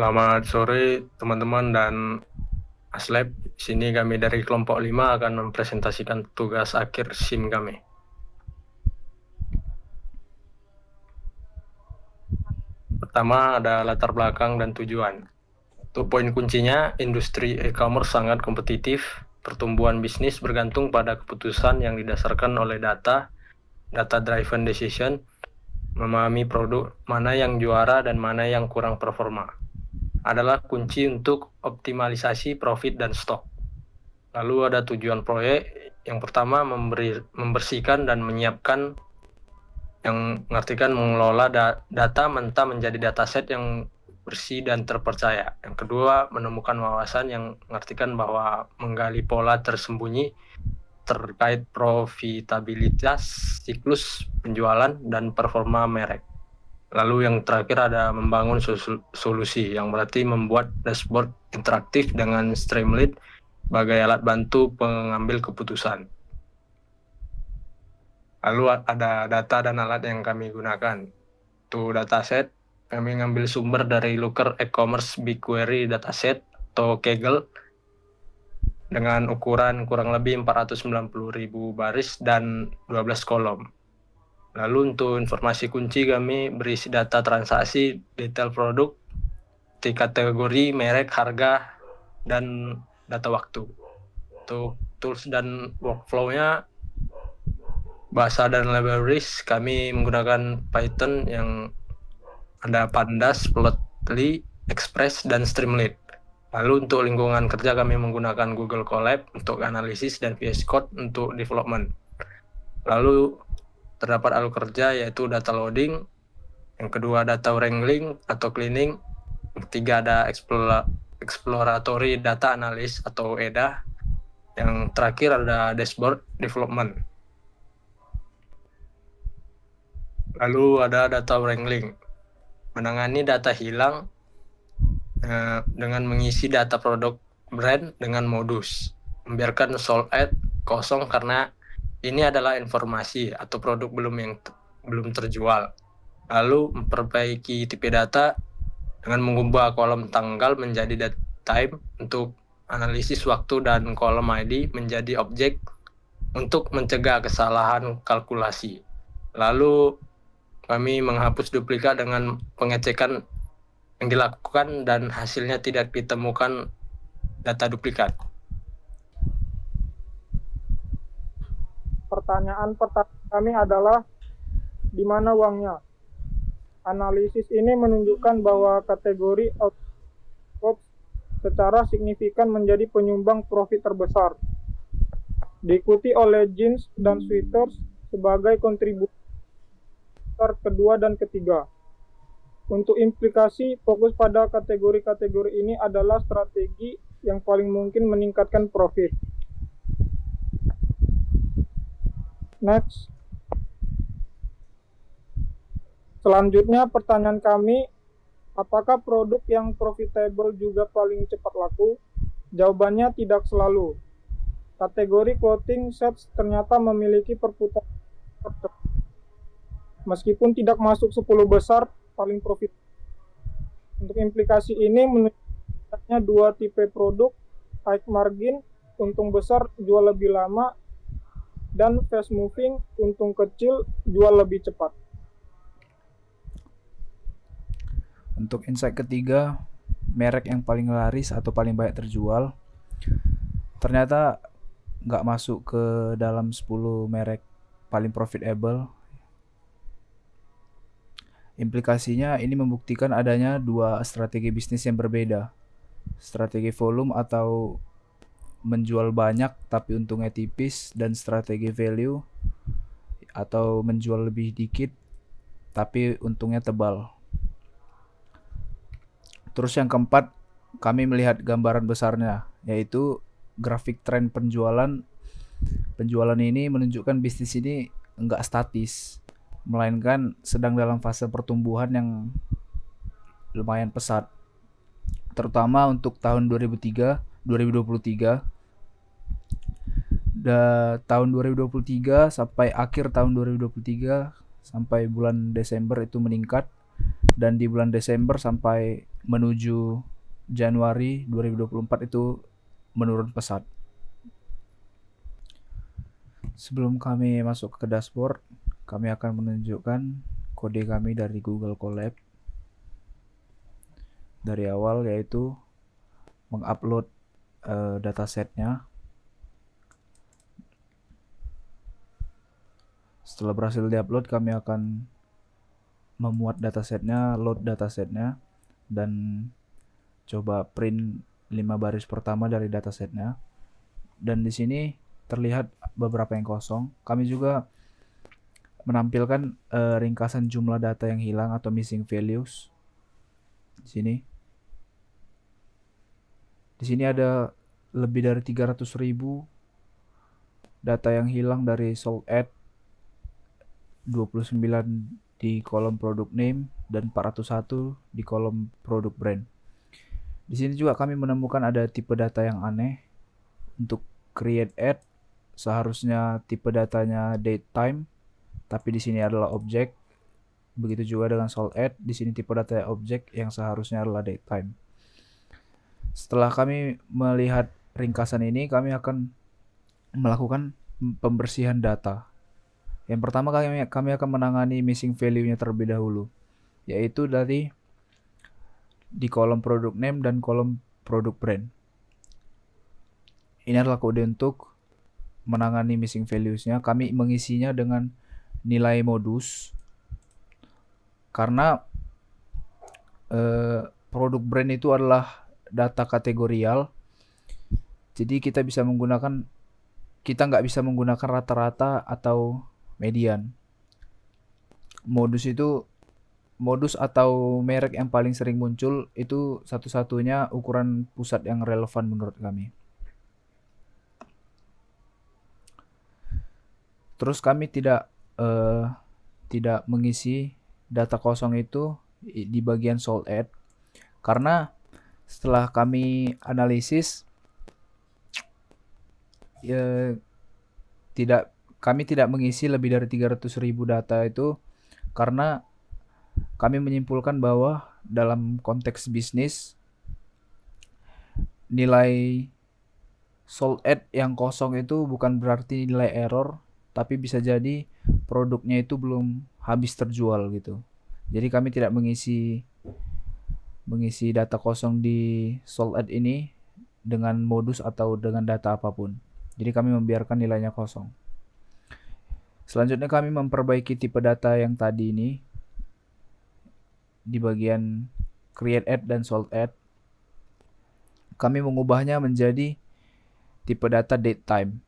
Selamat sore teman-teman dan Aslab. Sini kami dari kelompok 5 akan mempresentasikan tugas akhir SIM kami. Pertama ada latar belakang dan tujuan. Untuk poin kuncinya, industri e-commerce sangat kompetitif. Pertumbuhan bisnis bergantung pada keputusan yang didasarkan oleh data driven decision, memahami produk mana yang juara dan mana yang kurang performa adalah kunci untuk optimalisasi profit dan stok. Lalu ada tujuan proyek. Yang pertama membersihkan dan menyiapkan, yang mengartikan mengelola data mentah menjadi dataset yang bersih dan terpercaya. Yang kedua, menemukan wawasan, yang mengartikan bahwa menggali pola tersembunyi terkait profitabilitas, siklus penjualan, dan performa merek. Lalu yang terakhir ada membangun solusi, yang berarti membuat dashboard interaktif dengan Streamlit sebagai alat bantu pengambil keputusan. Lalu ada data dan alat yang kami gunakan. Untuk dataset, kami ngambil sumber dari Looker e-commerce BigQuery dataset atau Kaggle dengan ukuran kurang lebih 490.000 baris dan 12 kolom. Lalu untuk informasi kunci kami berisi data transaksi, detail produk, kategori, merek, harga, dan data waktu. Untuk tools dan workflow-nya, bahasa dan libraries, kami menggunakan Python yang ada Pandas, Plotly, Express, dan Streamlit. Lalu untuk lingkungan kerja kami menggunakan Google Colab untuk analisis dan VS Code untuk development. Lalu terdapat alur kerja yaitu data loading, yang kedua data wrangling atau cleaning, yang ketiga ada exploratory data analysis atau EDA, yang terakhir ada dashboard development. Lalu ada data wrangling, menangani data hilang dengan mengisi data produk brand dengan modus, membiarkan sold ad kosong karena ini adalah informasi atau produk belum terjual. Lalu memperbaiki tipe data dengan mengubah kolom tanggal menjadi date time untuk analisis waktu dan kolom ID menjadi objek untuk mencegah kesalahan kalkulasi. Lalu kami menghapus duplikat dengan pengecekan yang dilakukan dan hasilnya tidak ditemukan data duplikat. Pertanyaan pertama kami adalah di mana uangnya? Analisis ini menunjukkan bahwa kategori outbox secara signifikan menjadi penyumbang profit terbesar, diikuti oleh jeans dan sweaters sebagai kontributor kedua dan ketiga. Untuk implikasi, fokus pada kategori-kategori ini adalah strategi yang paling mungkin meningkatkan profit. Next. Selanjutnya pertanyaan kami, apakah produk yang profitable juga paling cepat laku? Jawabannya tidak selalu. Kategori clothing sets ternyata memiliki perputaran cepat. Meskipun tidak masuk 10 besar paling profit. Untuk implikasi ini menunjukkannya dua tipe produk, high margin, untung besar, jual lebih lama, dan fast moving, untung kecil, jual lebih cepat. Untuk insight ketiga, merek yang paling laris atau paling banyak terjual ternyata nggak masuk ke dalam 10 merek paling profitable. Implikasinya ini membuktikan adanya dua strategi bisnis yang berbeda. Strategi volume atau menjual banyak tapi untungnya tipis, dan strategi value atau menjual lebih dikit tapi untungnya tebal. Terus yang keempat, kami melihat gambaran besarnya, yaitu grafik tren penjualan. Penjualan ini menunjukkan bisnis ini enggak statis, melainkan sedang dalam fase pertumbuhan yang lumayan pesat. Terutama untuk tahun 2023, tahun 2023 sampai akhir tahun 2023 sampai bulan Desember itu meningkat, dan di bulan Desember sampai menuju Januari 2024 itu menurun pesat. Sebelum kami masuk ke dashboard, kami akan menunjukkan kode kami dari Google Colab dari awal, yaitu mengupload datasetnya. Setelah berhasil diupload, kami akan memuat datasetnya, load datasetnya, dan coba print 5 baris pertama dari datasetnya. Dan di sini terlihat beberapa yang kosong. Kami juga menampilkan ringkasan jumlah data yang hilang atau missing values. Di sini ada lebih dari 300.000 data yang hilang dari sold ad, 29 di kolom product name, dan 401 di kolom product brand. Di sini juga kami menemukan ada tipe data yang aneh. Untuk create ad seharusnya tipe datanya date time, tapi di sini adalah objek. Begitu juga dengan sold ad, di sini tipe data objek yang seharusnya adalah date time. Setelah kami melihat ringkasan ini, kami akan melakukan pembersihan data. Yang pertama kami akan menangani missing value-nya terlebih dahulu, yaitu di kolom product name dan kolom product brand. Ini adalah kode untuk menangani missing values-nya. Kami mengisinya dengan nilai modus, karena produk brand itu adalah data kategorial. Jadi kita nggak bisa menggunakan rata-rata atau median. Modus atau merek yang paling sering muncul itu satu-satunya ukuran pusat yang relevan menurut kami. Terus kami tidak mengisi data kosong itu di bagian sold ad, karena setelah kami analisis kami tidak mengisi lebih dari 300.000 data itu, karena kami menyimpulkan bahwa dalam konteks bisnis nilai sold ad yang kosong itu bukan berarti nilai error, tapi bisa jadi produknya itu belum habis terjual gitu. Jadi kami tidak mengisi data kosong di sold ad ini dengan modus atau dengan data apapun. Jadi kami membiarkan nilainya kosong. Selanjutnya kami memperbaiki tipe data yang tadi ini di bagian create ad dan sold ad. Kami mengubahnya menjadi tipe data date time.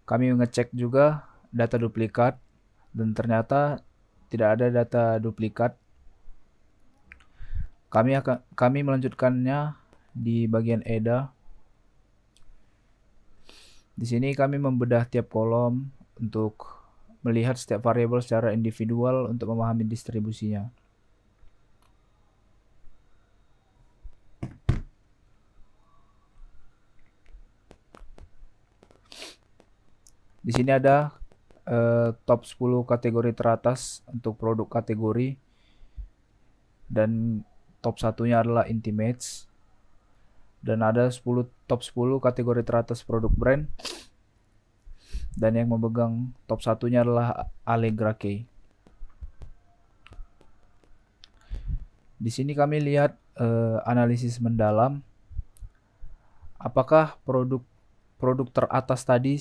Kami mengecek juga data duplikat, dan ternyata tidak ada data duplikat. Kami melanjutkannya di bagian EDA. Di sini kami membedah tiap kolom untuk melihat setiap variabel secara individual untuk memahami distribusinya. Di sini ada top 10 kategori teratas untuk produk kategori, dan top satunya adalah Intimates, dan ada top 10 kategori teratas produk brand, dan yang memegang top satunya adalah Allegra Key. Di sini kami lihat analisis mendalam, apakah produk teratas tadi,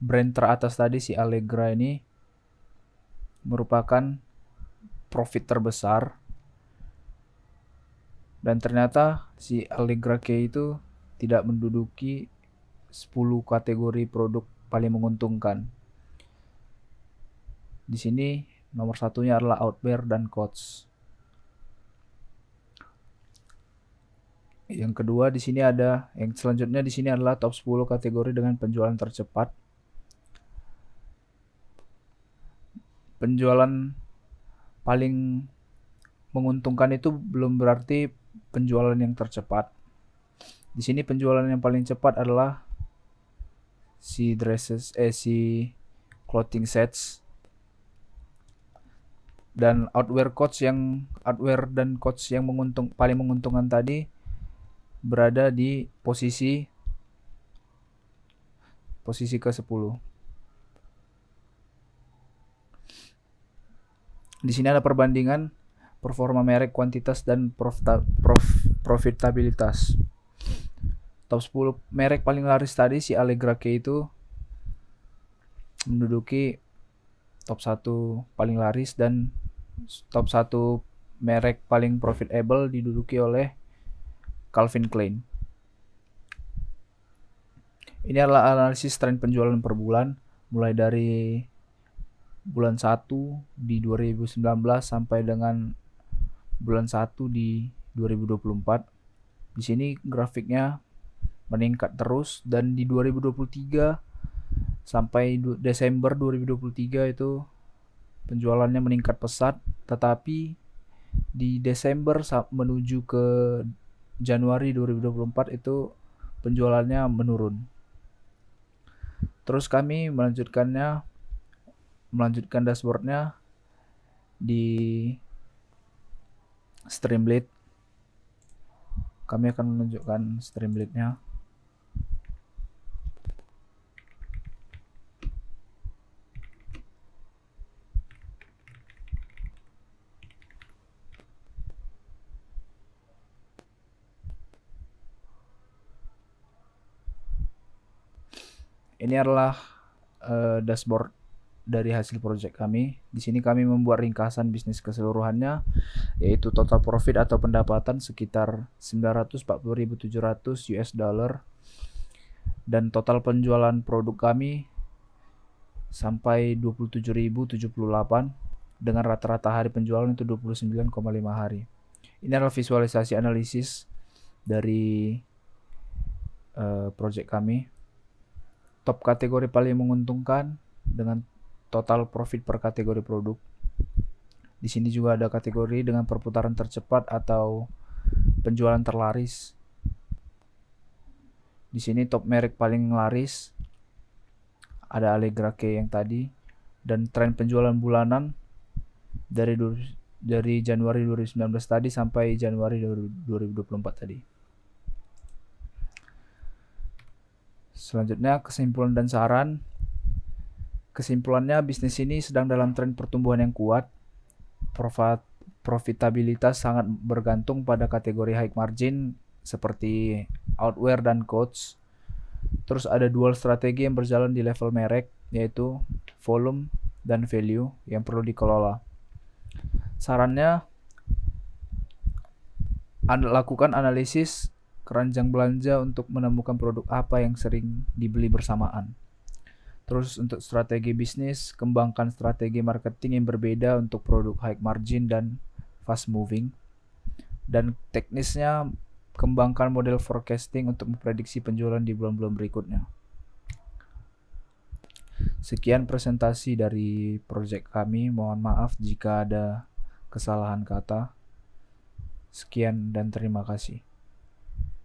brand teratas tadi, si Allegra ini merupakan profit terbesar. Dan ternyata si Allegra Key itu tidak menduduki 10 kategori produk paling menguntungkan. Di sini nomor satunya adalah Outwear dan Coach. Yang kedua di sini yang selanjutnya di sini adalah top 10 kategori dengan penjualan tercepat. Penjualan paling menguntungkan itu belum berarti penjualan yang tercepat. Di sini penjualan yang paling cepat adalah si clothing sets. Dan outwear dan coach yang paling menguntungkan tadi berada di posisi ke-10. Di sini ada perbandingan performa merek, kuantitas, dan profitabilitas. Top 10 merek paling laris tadi si Allegra K itu menduduki top 1 paling laris, dan top 1 merek paling profitable diduduki oleh Calvin Klein. Ini adalah analisis tren penjualan per bulan mulai dari bulan 1 di 2019 sampai dengan bulan 1 di 2024. Di sini grafiknya meningkat terus, dan di 2023 sampai Desember 2023 itu penjualannya meningkat pesat, tetapi di Desember menuju ke Januari 2024 itu penjualannya menurun. Terus kami melanjutkan dashboardnya di Streamlit. Kami akan menunjukkan Streamlit-nya. Ini adalah dashboard dari hasil proyek kami. Di sini kami membuat ringkasan bisnis keseluruhannya, yaitu total profit atau pendapatan sekitar 940.700 US dollar, dan total penjualan produk kami sampai 27.078 dengan rata-rata hari penjualan itu 29,5 hari. Ini adalah visualisasi analisis dari proyek kami. Top kategori paling menguntungkan dengan total profit per kategori produk. Di sini juga ada kategori dengan perputaran tercepat atau penjualan terlaris. Di sini top merek paling laris ada Allegra K yang tadi, dan tren penjualan bulanan dari Januari 2019 tadi sampai Januari 2024 tadi. Selanjutnya kesimpulan dan saran. Kesimpulannya, bisnis ini sedang dalam tren pertumbuhan yang kuat. Profitabilitas sangat bergantung pada kategori high margin seperti outwear dan coach. Terus ada dual strategi yang berjalan di level merek, yaitu volume dan value yang perlu dikelola. Sarannya, lakukan analisis keranjang belanja untuk menemukan produk apa yang sering dibeli bersamaan. Terus untuk strategi bisnis, kembangkan strategi marketing yang berbeda untuk produk high margin dan fast moving. Dan teknisnya, kembangkan model forecasting untuk memprediksi penjualan di bulan-bulan berikutnya. Sekian presentasi dari proyek kami. Mohon maaf jika ada kesalahan kata. Sekian dan terima kasih.